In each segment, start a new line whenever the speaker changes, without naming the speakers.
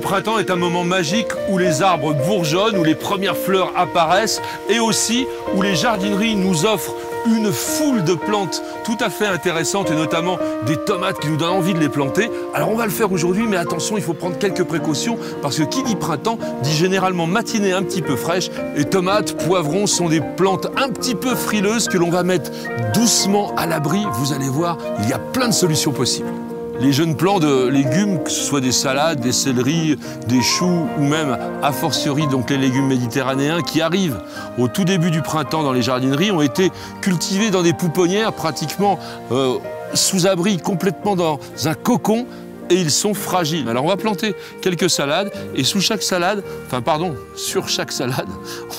printemps est un moment magique où les arbres bourgeonnent, où les premières fleurs apparaissent et aussi où les jardineries nous offrent une foule de plantes tout à fait intéressantes et notamment des tomates qui nous donnent envie de les planter. Alors on va le faire aujourd'hui, mais attention, il faut prendre quelques précautions parce que qui dit printemps dit généralement matinée un petit peu fraîche et tomates, poivrons sont des plantes un petit peu frileuses que l'on va mettre doucement à l'abri. Vous allez voir, il y a plein de solutions possibles. Les jeunes plants de légumes, que ce soit des salades, des céleris, des choux ou même a fortiori donc les légumes méditerranéens qui arrivent au tout début du printemps dans les jardineries ont été cultivés dans des pouponnières pratiquement sous abri, complètement dans un cocon et ils sont fragiles. Alors on va planter quelques salades et sur chaque salade,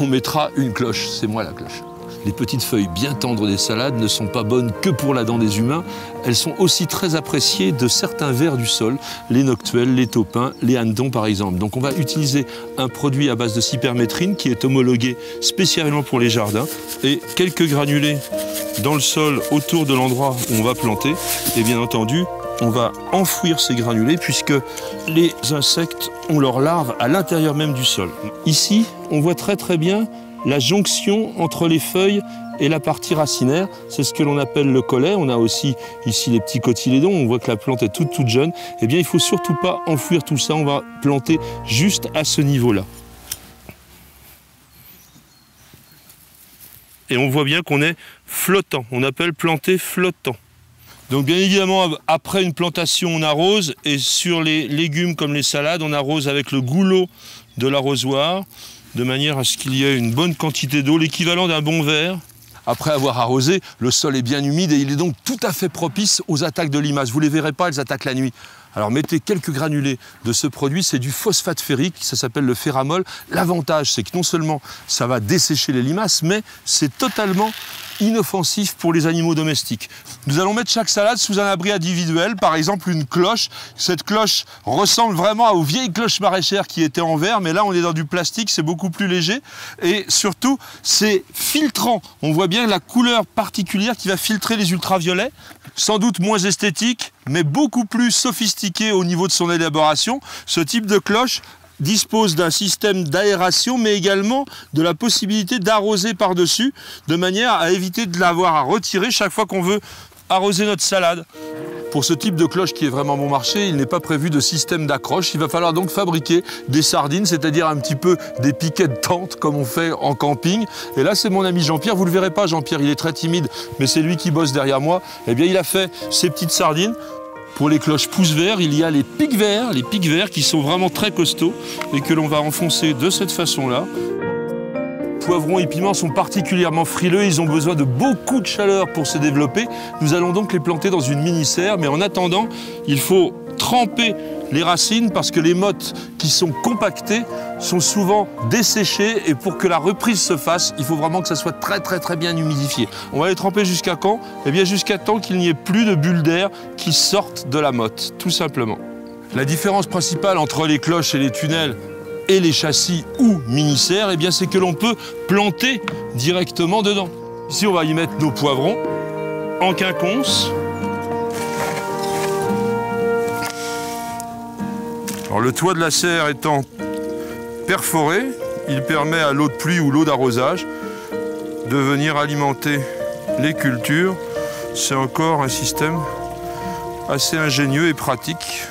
on mettra une cloche, c'est moi la cloche. Les petites feuilles bien tendres des salades ne sont pas bonnes que pour la dent des humains. Elles sont aussi très appréciées de certains vers du sol, les noctuels, les taupins, les hannetons par exemple. Donc on va utiliser un produit à base de cypermétrine qui est homologué spécialement pour les jardins et quelques granulés dans le sol autour de l'endroit où on va planter. Et bien entendu, on va enfouir ces granulés puisque les insectes ont leurs larves à l'intérieur même du sol. Ici, on voit très bien la jonction entre les feuilles et la partie racinaire, c'est ce que l'on appelle le collet. On a aussi ici les petits cotylédons, on voit que la plante est toute jeune. Eh bien, il ne faut surtout pas enfouir tout ça, on va planter juste à ce niveau-là. Et on voit bien qu'on est flottant, on appelle planter flottant. Donc bien évidemment, après une plantation, on arrose, et sur les légumes comme les salades, on arrose avec le goulot de l'arrosoir, de manière à ce qu'il y ait une bonne quantité d'eau, l'équivalent d'un bon verre. Après avoir arrosé, le sol est bien humide et il est donc tout à fait propice aux attaques de limaces. Vous ne les verrez pas, elles attaquent la nuit. Alors mettez quelques granulés de ce produit, c'est du phosphate ferrique, ça s'appelle le ferramol. L'avantage, c'est que non seulement ça va dessécher les limaces, mais c'est totalement inoffensif pour les animaux domestiques. Nous allons mettre chaque salade sous un abri individuel, par exemple une cloche. Cette cloche ressemble vraiment aux vieilles cloches maraîchères qui étaient en verre, mais là on est dans du plastique, c'est beaucoup plus léger et surtout c'est filtrant. On voit bien la couleur particulière qui va filtrer les ultraviolets, sans doute moins esthétique, mais beaucoup plus sophistiqué au niveau de son élaboration. Ce type de cloche dispose d'un système d'aération, mais également de la possibilité d'arroser par-dessus, de manière à éviter de l'avoir à retirer chaque fois qu'on veut arroser notre salade. Pour ce type de cloche qui est vraiment bon marché, il n'est pas prévu de système d'accroche. Il va falloir donc fabriquer des sardines, c'est-à-dire un petit peu des piquets de tente comme on fait en camping. Et là, c'est mon ami Jean-Pierre. Vous ne le verrez pas, Jean-Pierre, il est très timide, mais c'est lui qui bosse derrière moi. Eh bien, il a fait ces petites sardines. Pour les cloches pouce-vert, il y a les pics verts qui sont vraiment très costauds et que l'on va enfoncer de cette façon-là. Poivrons et piments sont particulièrement frileux, ils ont besoin de beaucoup de chaleur pour se développer. Nous allons donc les planter dans une mini-serre, mais en attendant, il faut tremper les racines parce que les mottes qui sont compactées sont souvent desséchées et pour que la reprise se fasse, il faut vraiment que ça soit très bien humidifié. On va les tremper jusqu'à quand? Eh bien jusqu'à temps qu'il n'y ait plus de bulles d'air qui sortent de la motte, tout simplement. La différence principale entre les cloches et les tunnels et les châssis ou mini-serres, eh bien c'est que l'on peut planter directement dedans. Ici, on va y mettre nos poivrons en quinconce. Alors, le toit de la serre étant perforé, il permet à l'eau de pluie ou l'eau d'arrosage de venir alimenter les cultures. C'est encore un système assez ingénieux et pratique.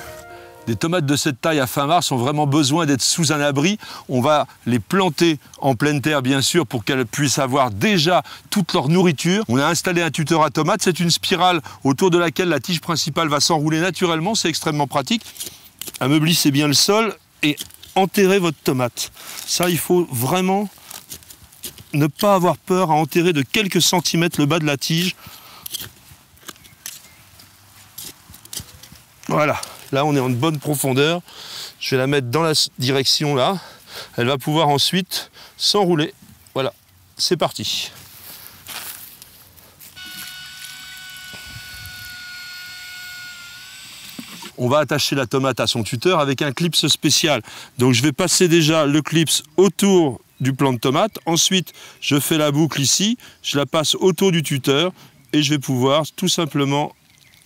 Des tomates de cette taille à fin mars ont vraiment besoin d'être sous un abri. On va les planter en pleine terre, bien sûr, pour qu'elles puissent avoir déjà toute leur nourriture. On a installé un tuteur à tomates. C'est une spirale autour de laquelle la tige principale va s'enrouler naturellement. C'est extrêmement pratique. Ameublissez bien le sol et enterrez votre tomate. Ça, il faut vraiment ne pas avoir peur à enterrer de quelques centimètres le bas de la tige. Voilà. Là, on est en bonne profondeur. Je vais la mettre dans la direction là. Elle va pouvoir ensuite s'enrouler. Voilà, c'est parti. On va attacher la tomate à son tuteur avec un clips spécial. Donc je vais passer déjà le clips autour du plant de tomate. Ensuite, je fais la boucle ici. Je la passe autour du tuteur et je vais pouvoir tout simplement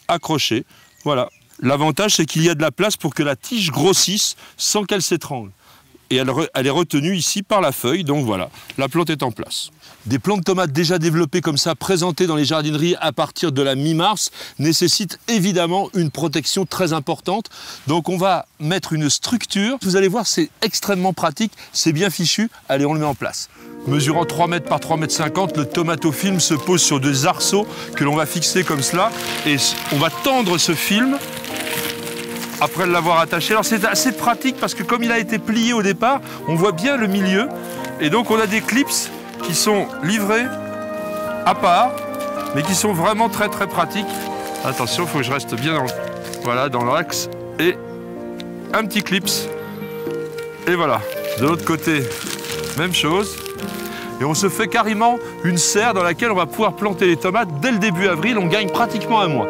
accrocher. Voilà. L'avantage, c'est qu'il y a de la place pour que la tige grossisse sans qu'elle s'étrangle. Et elle est retenue ici par la feuille, donc voilà, la plante est en place. Des plants de tomates déjà développés comme ça, présentés dans les jardineries à partir de la mi-mars, nécessitent évidemment une protection très importante. Donc on va mettre une structure. Vous allez voir, c'est extrêmement pratique, c'est bien fichu. Allez, on le met en place. Mesurant 3 mètres par 3 mètres 50, le tomatofilm se pose sur 2 arceaux que l'on va fixer comme cela. Et on va tendre ce film après l'avoir attaché. Alors c'est assez pratique parce que comme il a été plié au départ, on voit bien le milieu. Et donc on a des clips qui sont livrés à part, mais qui sont vraiment très très pratiques. Attention, il faut que je reste bien dans l'axe. Et un petit clips. Et voilà. De l'autre côté, même chose. Et on se fait carrément une serre dans laquelle on va pouvoir planter les tomates dès le début avril. On gagne pratiquement un mois.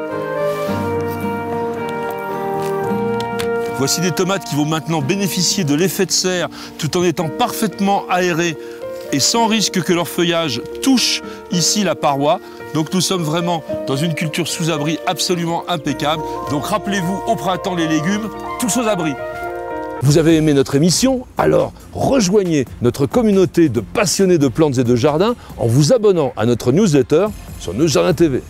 Voici des tomates qui vont maintenant bénéficier de l'effet de serre tout en étant parfaitement aérées et sans risque que leur feuillage touche ici la paroi. Donc nous sommes vraiment dans une culture sous abri absolument impeccable. Donc rappelez-vous, au printemps, les légumes, tous aux abris. Vous avez aimé notre émission? Alors rejoignez notre communauté de passionnés de plantes et de jardins en vous abonnant à notre newsletter sur Nos Jardins TV.